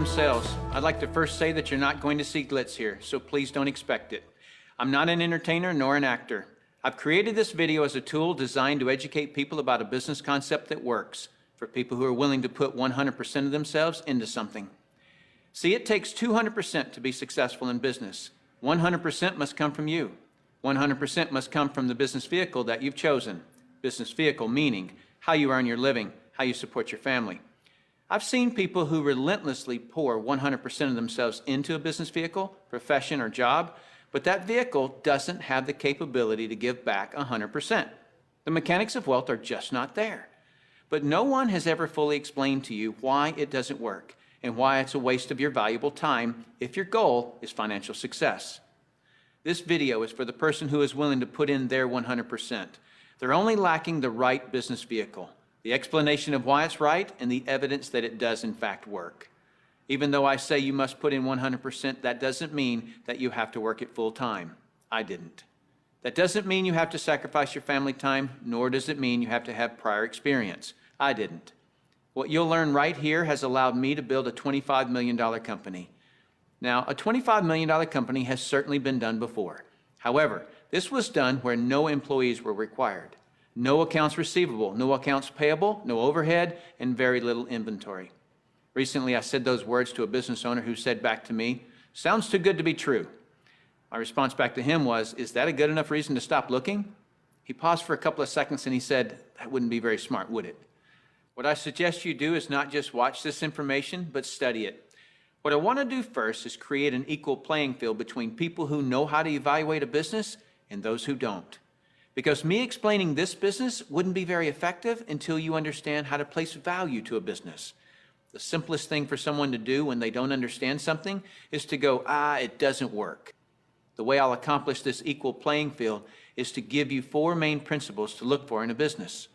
themselves. I'd like to first say that you're not going to see glitz here, so please don't expect it. I'm not an entertainer nor an actor. I've created this video as a tool designed to educate people about a business concept that works, for people who are willing to put 100% of themselves into something. See, it takes 200% to be successful in business. 100% must come from you. 100% must come from the business vehicle that you've chosen. Business vehicle meaning how you earn your living, how you support your family. I've seen people who relentlessly pour 100% of themselves into a business vehicle, profession, or job, but that vehicle doesn't have the capability to give back 100%. The mechanics of wealth are just not there. But no one has ever fully explained to you why it doesn't work and why it's a waste of your valuable time if your goal is financial success. This video is for the person who is willing to put in their 100%. They're only lacking the right business vehicle, the explanation of why it's right, and the evidence that it does in fact work. Even though I say you must put in 100%, that doesn't mean that you have to work it full time. I didn't. That doesn't mean you have to sacrifice your family time, nor does it mean you have to have prior experience. I didn't. What you'll learn right here has allowed me to build a $25 million company. Now, a $25 million company has certainly been done before. However, this was done where no employees were required. No accounts receivable, no accounts payable, no overhead, and very little inventory. Recently, I said those words to a business owner who said back to me, "Sounds too good to be true." My response back to him was, "Is that a good enough reason to stop looking?" He paused for a couple of seconds and he said, "That wouldn't be very smart, would it?" What I suggest you do is not just watch this information, but study it. What I want to do first is create an equal playing field between people who know how to evaluate a business and those who don't. Because me explaining this business wouldn't be very effective until you understand how to place value to a business. The simplest thing for someone to do when they don't understand something is to go, it doesn't work. The way I'll accomplish this equal playing field is to give you 4 main principles to look for in a business.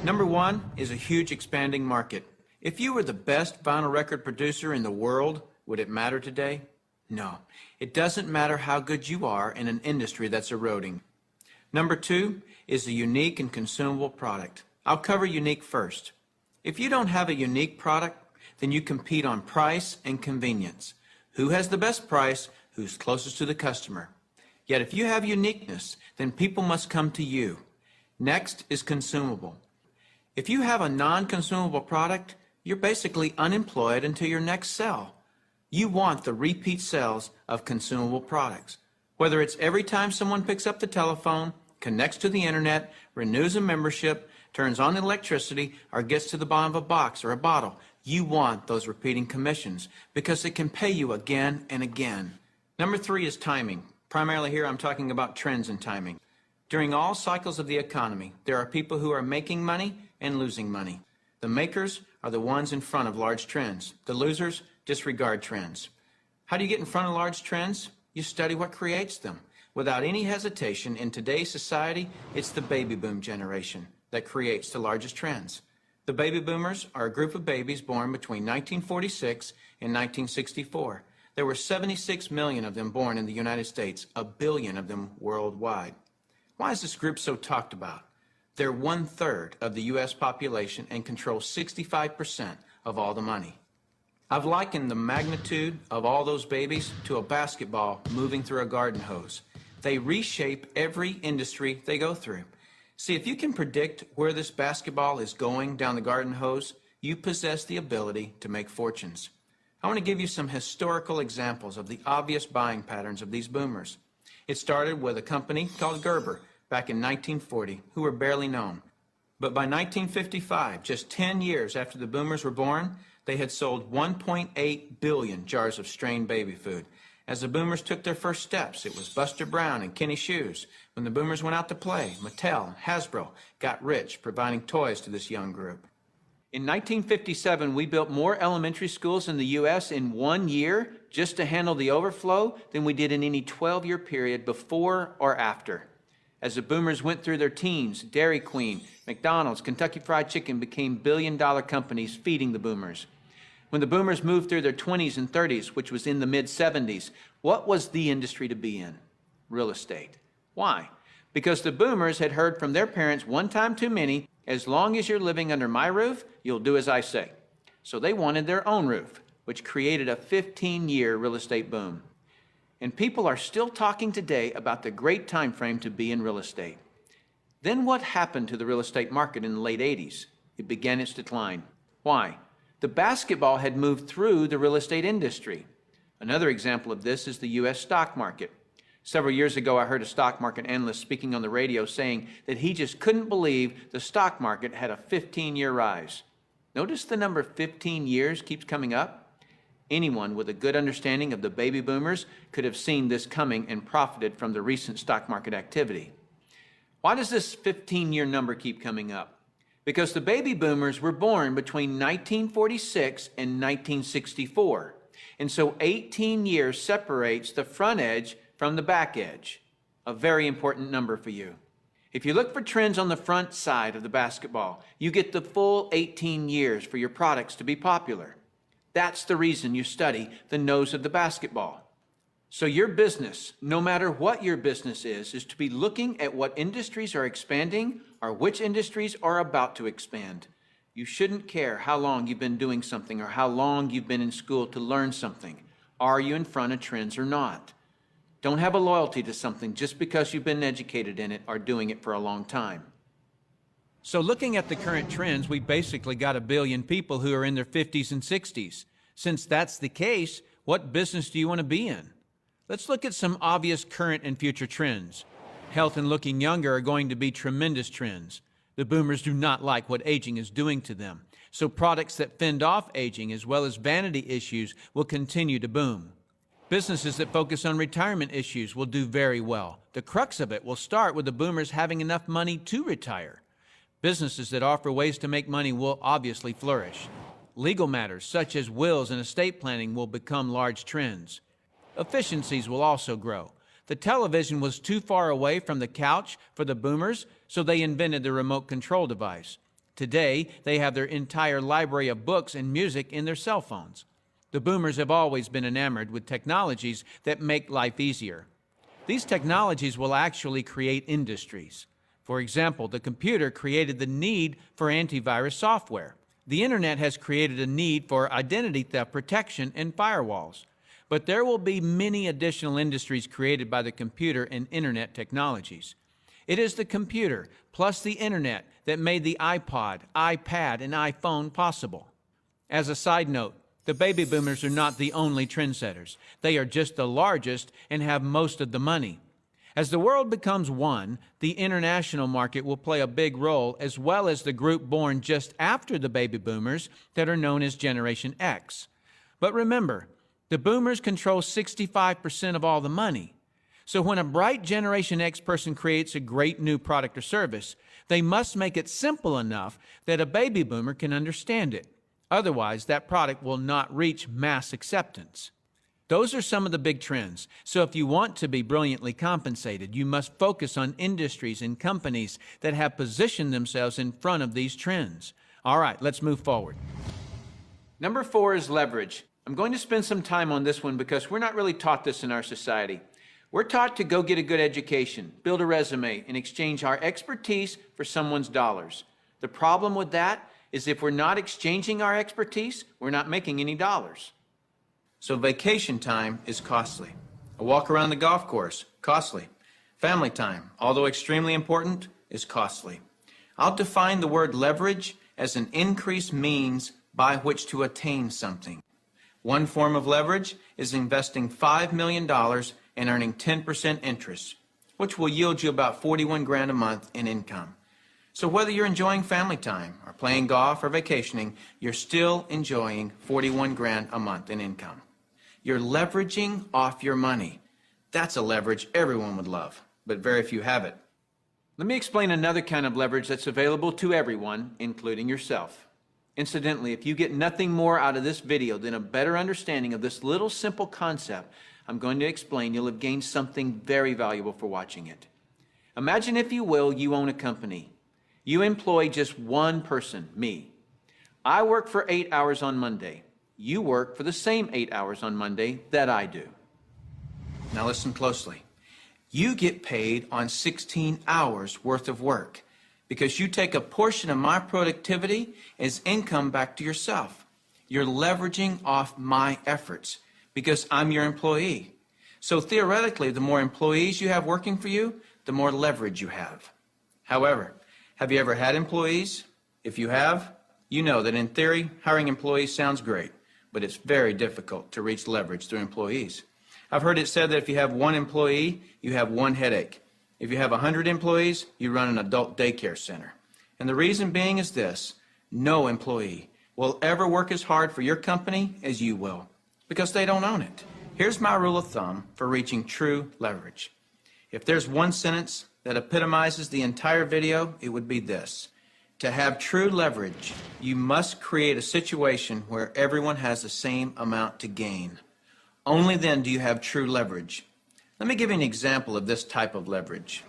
Number 1 is a huge expanding market. If you were the best vinyl record producer in the world, would it matter today? No. It doesn't matter how good you are in an industry that's eroding. Number 2 is a unique and consumable product. I'll cover unique first. If you don't have a unique product, then you compete on price and convenience. Who has the best price? Who's closest to the customer? Yet if you have uniqueness, then people must come to you. Next is consumable. If you have a non-consumable product, you're basically unemployed until your next sell. You want the repeat sales of consumable products. Whether it's every time someone picks up the telephone, connects to the internet, renews a membership, turns on electricity, or gets to the bottom of a box or a bottle, you want those repeating commissions because it can pay you again and again. Number 3 is timing. Primarily here I'm talking about trends in timing. During all cycles of the economy, there are people who are making money and losing money. The makers are the ones in front of large trends. The losers disregard trends. How do you get in front of large trends? You study what creates them. Without any hesitation, in today's society, it's the baby boom generation that creates the largest trends. The baby boomers are a group of babies born between 1946 and 1964. There were 76 million of them born in the United States, 1 billion of them worldwide. Why is this group so talked about? They're 1/3 of the U.S. population and control 65% of all the money. I've likened the magnitude of all those babies to a basketball moving through a garden hose. They reshape every industry they go through. See, if you can predict where this basketball is going down the garden hose, you possess the ability to make fortunes. I want to give you some historical examples of the obvious buying patterns of these boomers. It started with a company called Gerber back in 1940, who were barely known. But by 1955, just 10 years after the boomers were born, they had sold 1.8 billion jars of strained baby food. As the boomers took their first steps, it was Buster Brown and Kenny Shoes. When the boomers went out to play, Mattel and Hasbro got rich providing toys to this young group. In 1957, we built more elementary schools in the U.S. in 1 year just to handle the overflow than we did in any 12-year period before or after. As the boomers went through their teens, Dairy Queen, McDonald's, Kentucky Fried Chicken became billion-dollar companies feeding the boomers. When the boomers moved through their 20s and 30s, which was in the mid-70s, what was the industry to be in? Real estate. Why? Because the boomers had heard from their parents one time too many, as long as you're living under my roof, you'll do as I say. So they wanted their own roof. which created a 15-year real estate boom. And people are still talking today about the great time frame to be in real estate. Then what happened to the real estate market in the late 80s? It began its decline. Why? The basketball had moved through the real estate industry. Another example of this is the U.S. stock market. Several years ago, I heard a stock market analyst speaking on the radio saying that he just couldn't believe the stock market had a 15-year rise. Notice the number 15 years keeps coming up. Anyone with a good understanding of the baby boomers could have seen this coming and profited from the recent stock market activity. Why does this 15-year number keep coming up? Because the baby boomers were born between 1946 and 1964. And so 18 years separates the front edge from the back edge. A very important number for you. If you look for trends on the front side of the basketball, you get the full 18 years for your products to be popular. That's the reason you study the nose of the basketball. So your business, no matter what your business is to be looking at what industries are expanding or which industries are about to expand. You shouldn't care how long you've been doing something or how long you've been in school to learn something. Are you in front of trends or not? Don't have a loyalty to something just because you've been educated in it or doing it for a long time. So looking at the current trends, we basically got 1 billion people who are in their 50s and 60s. Since that's the case, what business do you want to be in? Let's look at some obvious current and future trends. Health and looking younger are going to be tremendous trends. The boomers do not like what aging is doing to them. So products that fend off aging as well as vanity issues will continue to boom. Businesses that focus on retirement issues will do very well. The crux of it will start with the boomers having enough money to retire. Businesses that offer ways to make money will obviously flourish. Legal matters such as wills and estate planning will become large trends. Efficiencies will also grow. The television was too far away from the couch for the boomers, so they invented the remote control device. Today, they have their entire library of books and music in their cell phones. The boomers have always been enamored with technologies that make life easier. These technologies will actually create industries. For example, the computer created the need for antivirus software. The internet has created a need for identity theft protection and firewalls. But there will be many additional industries created by the computer and internet technologies. It is the computer plus the internet that made the iPod, iPad, and iPhone possible. As a side note, the baby boomers are not the only trendsetters. They are just the largest and have most of the money. As the world becomes one, the international market will play a big role, as well as the group born just after the baby boomers that are known as Generation X. But remember, the boomers control 65% of all the money. So when a bright Generation X person creates a great new product or service, they must make it simple enough that a baby boomer can understand it. Otherwise, that product will not reach mass acceptance. Those are some of the big trends. So if you want to be brilliantly compensated, you must focus on industries and companies that have positioned themselves in front of these trends. All right, let's move forward. Number 4 is leverage. I'm going to spend some time on this one because we're not really taught this in our society. We're taught to go get a good education, build a resume, and exchange our expertise for someone's dollars. The problem with that is if we're not exchanging our expertise, we're not making any dollars. So vacation time is costly. A walk around the golf course, costly. Family time, although extremely important, is costly. I'll define the word leverage as an increased means by which to attain something. One form of leverage is investing $5 million and earning 10% interest, which will yield you about 41 grand a month in income. So whether you're enjoying family time or playing golf or vacationing, you're still enjoying 41 grand a month in income. You're leveraging off your money. That's a leverage everyone would love, but very few have it. Let me explain another kind of leverage that's available to everyone, including yourself. Incidentally, if you get nothing more out of this video than a better understanding of this little simple concept I'm going to explain, you'll have gained something very valuable for watching it. Imagine, if you will, you own a company. You employ just one person, me. I work for 8 hours on Monday. You work for the same 8 hours on Monday that I do. Now listen closely. You get paid on 16 hours worth of work, because you take a portion of my productivity as income back to yourself. You're leveraging off my efforts because I'm your employee. So theoretically, the more employees you have working for you, the more leverage you have. However, have you ever had employees? If you have, you know that in theory, hiring employees sounds great, but it's very difficult to reach leverage through employees. I've heard it said that if you have one employee, you have one headache. If you have 100 employees, you run an adult daycare center. And the reason being is this: no employee will ever work as hard for your company as you will, because they don't own it. Here's my rule of thumb for reaching true leverage. If there's one sentence that epitomizes the entire video, it would be this: to have true leverage, you must create a situation where everyone has the same amount to gain. Only then do you have true leverage. Let me give you an example of this type of leverage.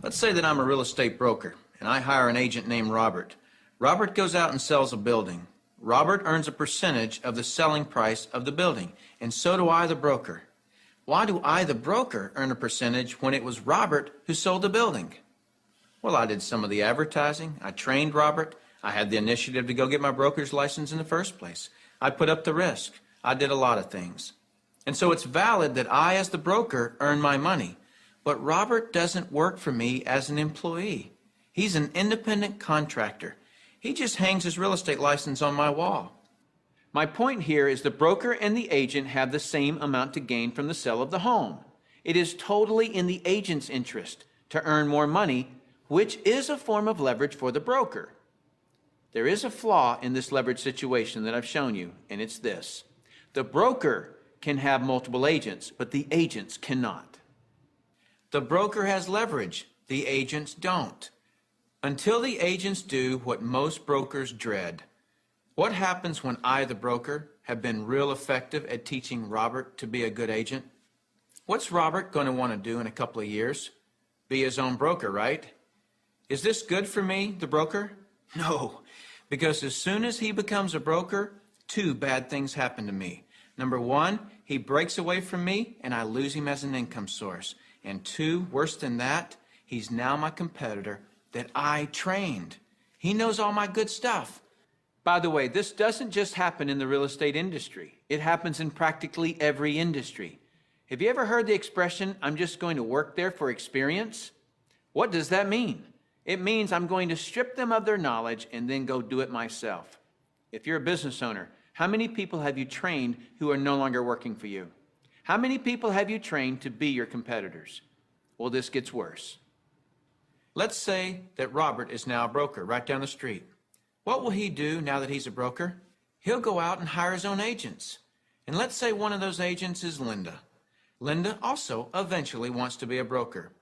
Let's say that I'm a real estate broker and I hire an agent named Robert. Robert goes out and sells a building. Robert earns a percentage of the selling price of the building, and so do I, the broker. Why do I, the broker, earn a percentage when it was Robert who sold the building? Well, I did some of the advertising. I trained Robert. I had the initiative to go get my broker's license in the first place. I put up the risk. I did a lot of things. And so it's valid that I, as the broker, earn my money. But Robert doesn't work for me as an employee. He's an independent contractor. He just hangs his real estate license on my wall. My point here is the broker and the agent have the same amount to gain from the sale of the home. It is totally in the agent's interest to earn more money, which is a form of leverage for the broker. There is a flaw in this leverage situation that I've shown you, and it's this: the broker can have multiple agents, but the agents cannot. The broker has leverage, the agents don't. Until the agents do what most brokers dread. What happens when I, the broker, have been real effective at teaching Robert to be a good agent? What's Robert going to want to do in a couple of years? Be his own broker, right? Is this good for me, the broker? No, because as soon as he becomes a broker, two bad things happen to me. Number one, he breaks away from me and I lose him as an income source. And two, worse than that, he's now my competitor that I trained. He knows all my good stuff. By the way, this doesn't just happen in the real estate industry. It happens in practically every industry. Have you ever heard the expression, "I'm just going to work there for experience"? What does that mean? It means I'm going to strip them of their knowledge and then go do it myself. If you're a business owner, how many people have you trained who are no longer working for you? How many people have you trained to be your competitors? Well, this gets worse. Let's say that Robert is now a broker right down the street. What will he do now that he's a broker? He'll go out and hire his own agents. And let's say one of those agents is Linda. Linda also eventually wants to be a broker.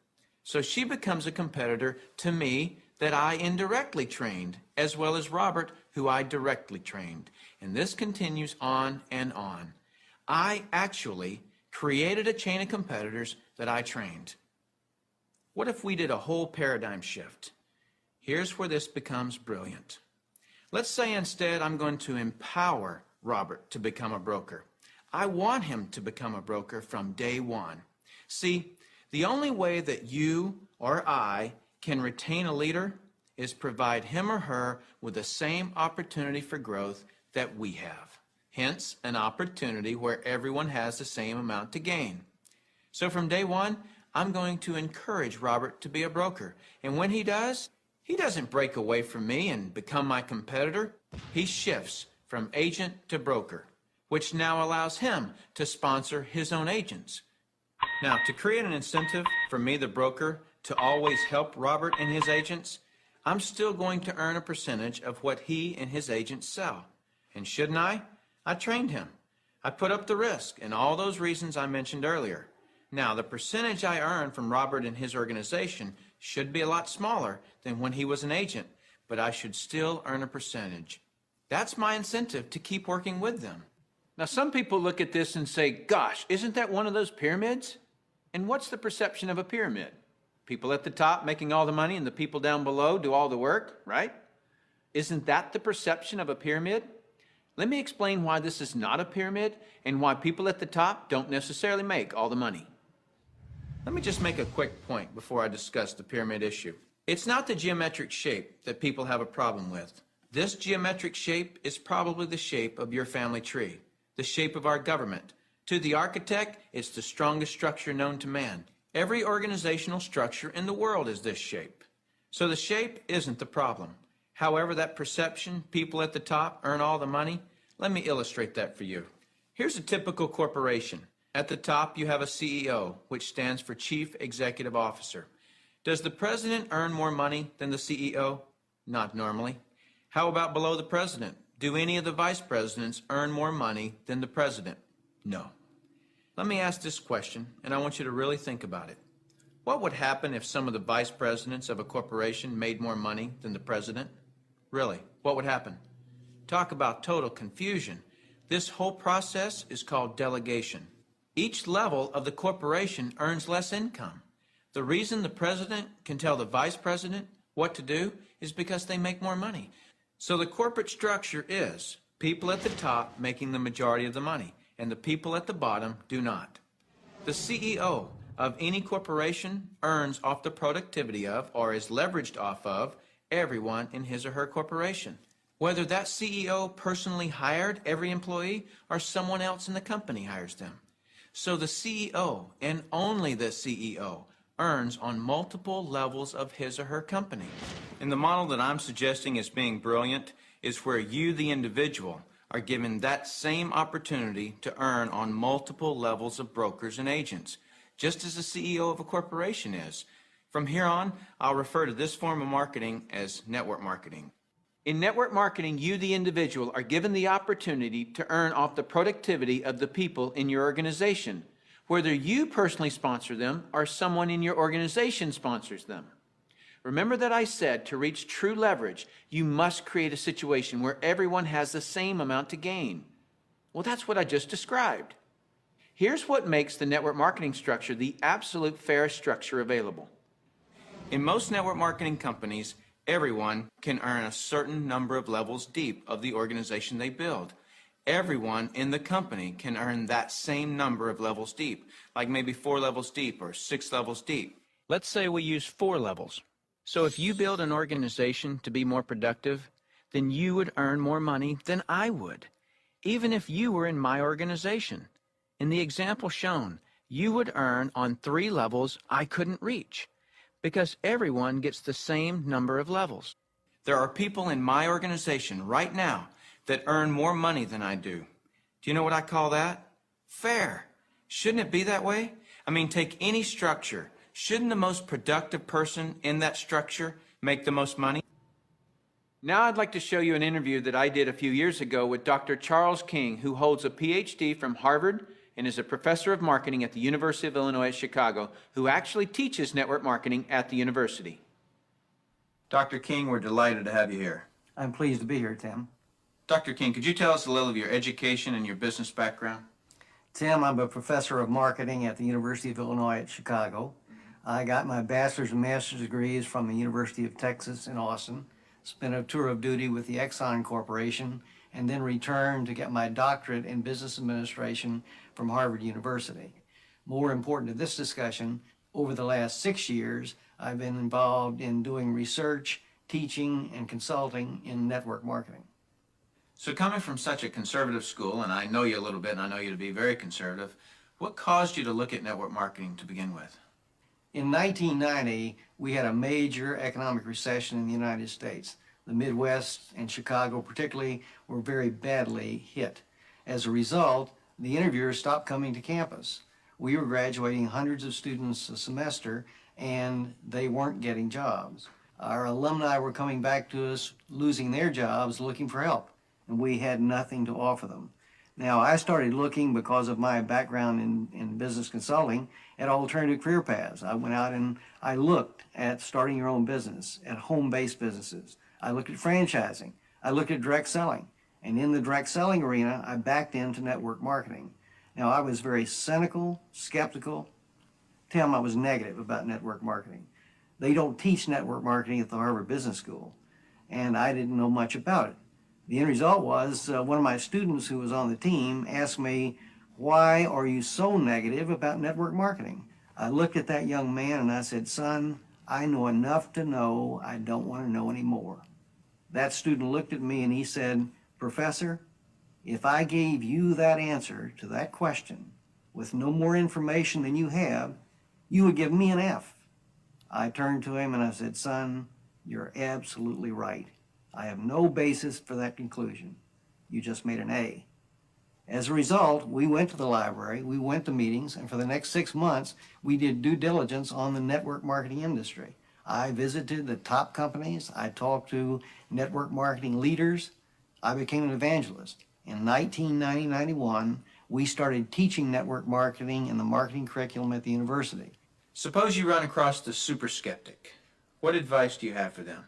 So she becomes a competitor to me that I indirectly trained, as well as Robert, who I directly trained. And this continues on and on. I actually created a chain of competitors that I trained. What if we did a whole paradigm shift? Here's where this becomes brilliant. Let's say instead I'm going to empower Robert to become a broker. I want him to become a broker from day one. See, the only way that you or I can retain a leader is provide him or her with the same opportunity for growth that we have. Hence, an opportunity where everyone has the same amount to gain. So from day one, I'm going to encourage Robert to be a broker. And when he does, he doesn't break away from me and become my competitor. He shifts from agent to broker, which now allows him to sponsor his own agents. Now, to create an incentive for me, the broker, to always help Robert and his agents, I'm still going to earn a percentage of what he and his agents sell. And shouldn't I? I trained him. I put up the risk and all those reasons I mentioned earlier. Now, the percentage I earn from Robert and his organization should be a lot smaller than when he was an agent, but I should still earn a percentage. That's my incentive to keep working with them. Now, some people look at this and say, gosh, isn't that one of those pyramids? And what's the perception of a pyramid? People at the top making all the money and the people down below do all the work, right? Isn't that the perception of a pyramid? Let me explain why this is not a pyramid and why people at the top don't necessarily make all the money. Let me just make a quick point before I discuss the pyramid issue. It's not the geometric shape that people have a problem with. This geometric shape is probably the shape of your family tree, the shape of our government. To the architect, it's the strongest structure known to man. Every organizational structure in the world is this shape. So the shape isn't the problem. However, that perception, people at the top earn all the money, let me illustrate that for you. Here's a typical corporation. At the top, you have a CEO, which stands for Chief Executive Officer. Does the president earn more money than the CEO? Not normally. How about below the president? Do any of the vice presidents earn more money than the president? No. Let me ask this question, and I want you to really think about it. What would happen if some of the vice presidents of a corporation made more money than the president? Really, what would happen? Talk about total confusion. This whole process is called delegation. Each level of the corporation earns less income. The reason the president can tell the vice president what to do is because they make more money. So the corporate structure is people at the top making the majority of the money, and the people at the bottom do not. The CEO of any corporation earns off the productivity of, or is leveraged off of, everyone in his or her corporation. Whether that CEO personally hired every employee or someone else in the company hires them. So the CEO, and only the CEO, earns on multiple levels of his or her company. And the model that I'm suggesting as being brilliant is where you, the individual, are given that same opportunity to earn on multiple levels of brokers and agents, just as the CEO of a corporation is. From here on, I'll refer to this form of marketing as network marketing. In network marketing, you, the individual, are given the opportunity to earn off the productivity of the people in your organization, whether you personally sponsor them or someone in your organization sponsors them. Remember that I said to reach true leverage, you must create a situation where everyone has the same amount to gain. Well, that's what I just described. Here's what makes the network marketing structure the absolute fairest structure available. In most network marketing companies, everyone can earn a certain number of levels deep of the organization they build. Everyone in the company can earn that same number of levels deep, like maybe 4 levels deep or 6 levels deep. Let's say we use 4 levels. So if you build an organization to be more productive, then you would earn more money than I would, even if you were in my organization. In the example shown, you would earn on 3 levels I couldn't reach, because everyone gets the same number of levels. There are people in my organization right now that earn more money than I do. Do you know what I call that? Fair. Shouldn't it be that way? I mean, take any structure. Shouldn't the most productive person in that structure make the most money? Now I'd like to show you an interview that I did a few years ago with Dr. Charles King, who holds a PhD from Harvard and is a professor of marketing at the University of Illinois at Chicago, who actually teaches network marketing at the university. Dr. King, we're delighted to have you here. I'm pleased to be here, Tim. Dr. King, could you tell us a little of your education and your business background? Tim, I'm a professor of marketing at the University of Illinois at Chicago. I got my bachelor's and master's degrees from the University of Texas in Austin, spent a tour of duty with the Exxon Corporation, and then returned to get my doctorate in business administration from Harvard University. More important to this discussion, over the last 6 years, I've been involved in doing research, teaching, and consulting in network marketing. So coming from such a conservative school, and I know you a little bit, and I know you to be very conservative, what caused you to look at network marketing to begin with? In 1990, we had a major economic recession in the United States. The Midwest and Chicago particularly were very badly hit. As a result, the interviewers stopped coming to campus. We were graduating hundreds of students a semester, and they weren't getting jobs. Our alumni were coming back to us, losing their jobs, looking for help, and we had nothing to offer them. Now, I started looking, because of my background in business consulting, at alternative career paths. I went out and I looked at starting your own business, at home-based businesses. I looked at franchising. I looked at direct selling. And in the direct selling arena, I backed into network marketing. Now, I was very cynical, skeptical. Tim, I was negative about network marketing. They don't teach network marketing at the Harvard Business School, and I didn't know much about it. The end result was one of my students who was on the team asked me, "Why are you so negative about network marketing?" I looked at that young man and I said, "Son, I know enough to know I don't want to know any more." That student looked at me and he said, "Professor, if I gave you that answer to that question with no more information than you have, you would give me an F." I turned to him and I said, "Son, you're absolutely right. I have no basis for that conclusion. You just made an A." As a result, we went to the library, we went to meetings, and for the next 6 months, we did due diligence on the network marketing industry. I visited the top companies, I talked to network marketing leaders, I became an evangelist. In 1990-91, we started teaching network marketing in the marketing curriculum at the university. Suppose you run across the super skeptic. What advice do you have for them?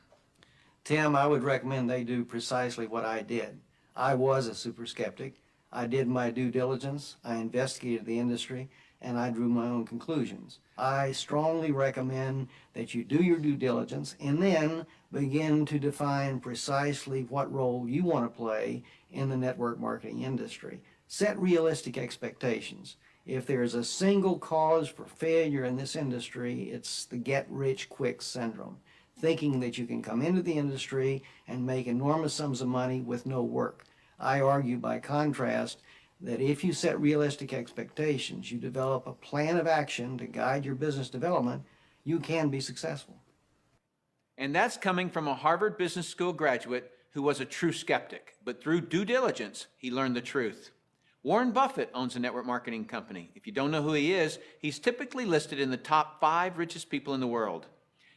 Tim, I would recommend they do precisely what I did. I was a super skeptic. I did my due diligence, I investigated the industry, and I drew my own conclusions. I strongly recommend that you do your due diligence and then begin to define precisely what role you want to play in the network marketing industry. Set realistic expectations. If there's a single cause for failure in this industry, it's the get-rich-quick syndrome, thinking that you can come into the industry and make enormous sums of money with no work. I argue, by contrast, that if you set realistic expectations, you develop a plan of action to guide your business development, you can be successful. And that's coming from a Harvard Business School graduate who was a true skeptic, but through due diligence, he learned the truth. Warren Buffett owns a network marketing company. If you don't know who he is, he's typically listed in the top 5 richest people in the world.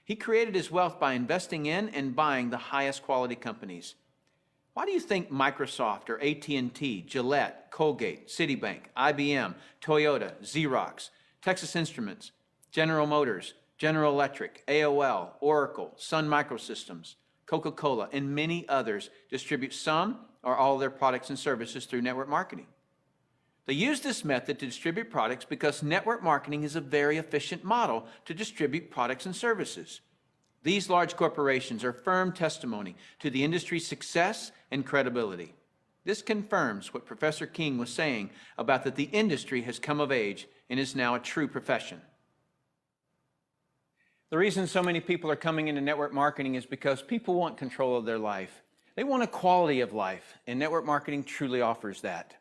He created his wealth by investing in and buying the highest quality companies. Why do you think Microsoft or AT&T, Gillette, Colgate, Citibank, IBM, Toyota, Xerox, Texas Instruments, General Motors, General Electric, AOL, Oracle, Sun Microsystems, Coca-Cola, and many others distribute some or all of their products and services through network marketing? They use this method to distribute products because network marketing is a very efficient model to distribute products and services. These large corporations are firm testimony to the industry's success and credibility. This confirms what Professor King was saying about that the industry has come of age and is now a true profession. The reason so many people are coming into network marketing is because people want control of their life. They want a quality of life, and network marketing truly offers that.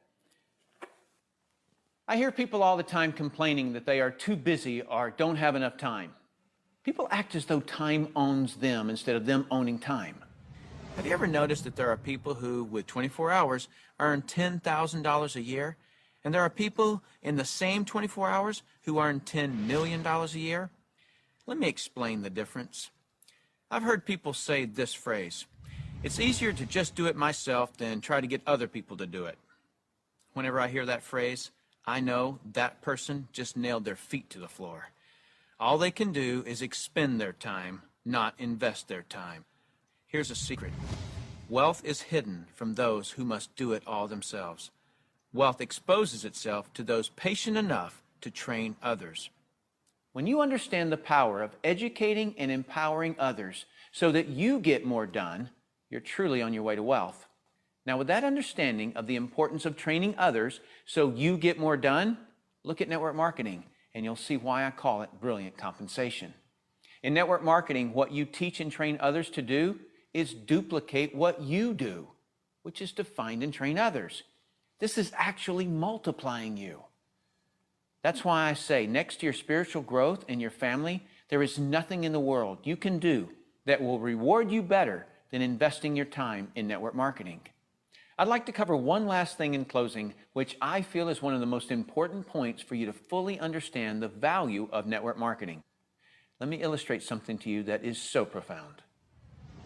I hear people all the time complaining that they are too busy or don't have enough time. People act as though time owns them instead of them owning time. Have you ever noticed that there are people who, with 24 hours, earn $10,000 a year, and there are people in the same 24 hours who earn $10 million a year? Let me explain the difference. I've heard people say this phrase: "It's easier to just do it myself than try to get other people to do it." Whenever I hear that phrase, I know that person just nailed their feet to the floor. All they can do is expend their time, not invest their time. Here's a secret. Wealth is hidden from those who must do it all themselves. Wealth exposes itself to those patient enough to train others. When you understand the power of educating and empowering others so that you get more done, you're truly on your way to wealth. Now, with that understanding of the importance of training others so you get more done, look at network marketing, and you'll see why I call it brilliant compensation. In network marketing, what you teach and train others to do is duplicate what you do, which is to find and train others. This is actually multiplying you. That's why I say, next to your spiritual growth and your family, there is nothing in the world you can do that will reward you better than investing your time in network marketing. I'd like to cover one last thing in closing, which I feel is one of the most important points for you to fully understand the value of network marketing. Let me illustrate something to you that is so profound.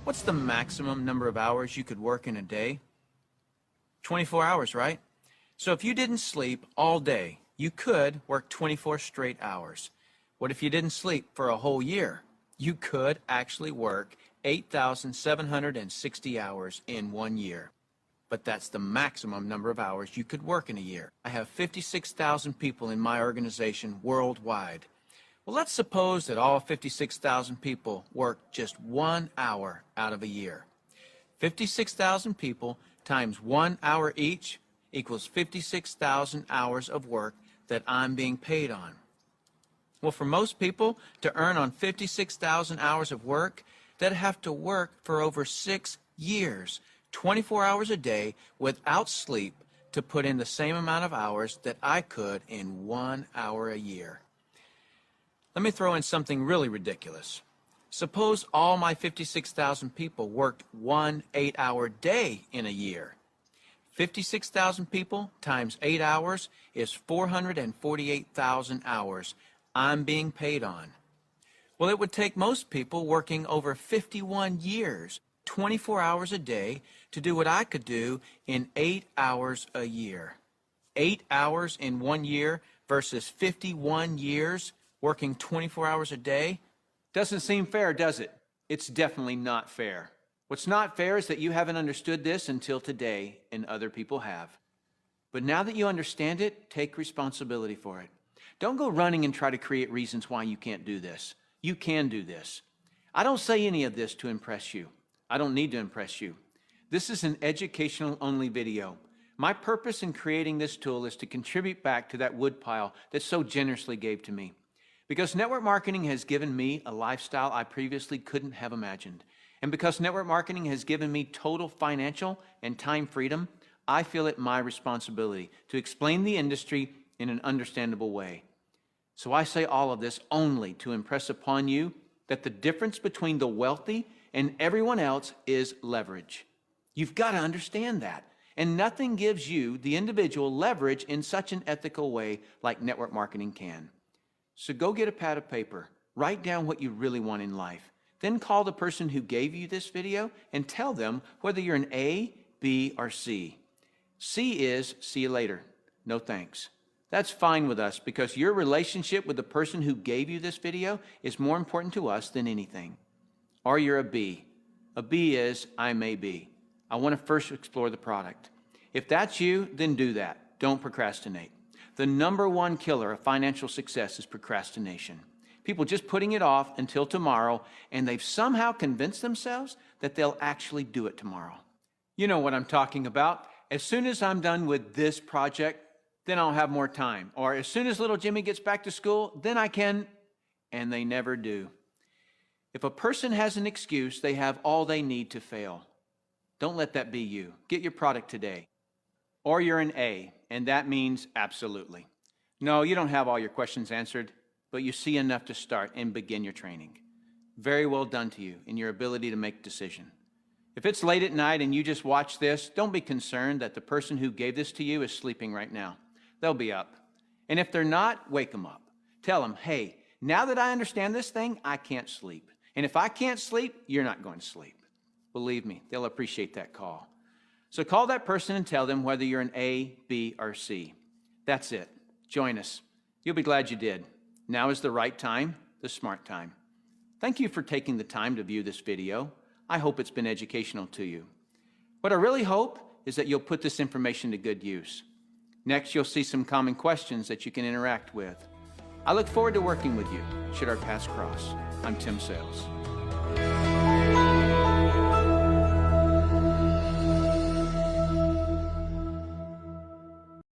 What's the maximum number of hours you could work in a day? 24 hours, right? So if you didn't sleep all day, you could work 24 straight hours. What if you didn't sleep for a whole year? You could actually work 8,760 hours in 1 year. But that's the maximum number of hours you could work in a year. I have 56,000 people in my organization worldwide. Well, let's suppose that all 56,000 people work just 1 hour out of a year. 56,000 people times 1 hour each equals 56,000 hours of work that I'm being paid on. Well, for most people to earn on 56,000 hours of work, they'd have to work for over 6 years, 24 hours a day without sleep to put in the same amount of hours that I could in 1 hour a year. Let me throw in something really ridiculous. Suppose all my 56,000 people worked 1 8-hour day in a year. 56,000 people times 8 hours is 448,000 hours I'm being paid on. Well, it would take most people working over 51 years, 24 hours a day, to do what I could do in 8 hours a year. 8 hours in 1 year versus 51 years working 24 hours a day? Doesn't seem fair, does it? It's definitely not fair. What's not fair is that you haven't understood this until today, and other people have. But now that you understand it, take responsibility for it. Don't go running and try to create reasons why you can't do this. You can do this. I don't say any of this to impress you. I don't need to impress you. This is an educational-only video. My purpose in creating this tool is to contribute back to that woodpile that so generously gave to me. Because network marketing has given me a lifestyle I previously couldn't have imagined. And because network marketing has given me total financial and time freedom, I feel it my responsibility to explain the industry in an understandable way. So I say all of this only to impress upon you that the difference between the wealthy and everyone else is leverage. You've got to understand that. And nothing gives you, the individual, leverage in such an ethical way like network marketing can. So go get a pad of paper, write down what you really want in life. Then call the person who gave you this video and tell them whether you're an A, B, or C. C is, see you later, no thanks. That's fine with us because your relationship with the person who gave you this video is more important to us than anything. Or you're a B. A B is, I may be. I want to first explore the product. If that's you, then do that. Don't procrastinate. The #1 killer of financial success is procrastination. People just putting it off until tomorrow, and they've somehow convinced themselves that they'll actually do it tomorrow. You know what I'm talking about. As soon as I'm done with this project, then I'll have more time. Or as soon as little Jimmy gets back to school, then I can, and they never do. If a person has an excuse, they have all they need to fail. Don't let that be you. Get your product today. Or you're an A, and that means absolutely. No, you don't have all your questions answered, but you see enough to start and begin your training. Very well done to you in your ability to make a decision. If it's late at night and you just watch this, don't be concerned that the person who gave this to you is sleeping right now. They'll be up. And if they're not, wake them up. Tell them, hey, now that I understand this thing, I can't sleep. And if I can't sleep, you're not going to sleep. Believe me, they'll appreciate that call. So call that person and tell them whether you're an A, B, or C. That's it. Join us. You'll be glad you did. Now is the right time, the smart time. Thank you for taking the time to view this video. I hope it's been educational to you. What I really hope is that you'll put this information to good use. Next, you'll see some common questions that you can interact with. I look forward to working with you, should our paths cross. I'm Tim Sales.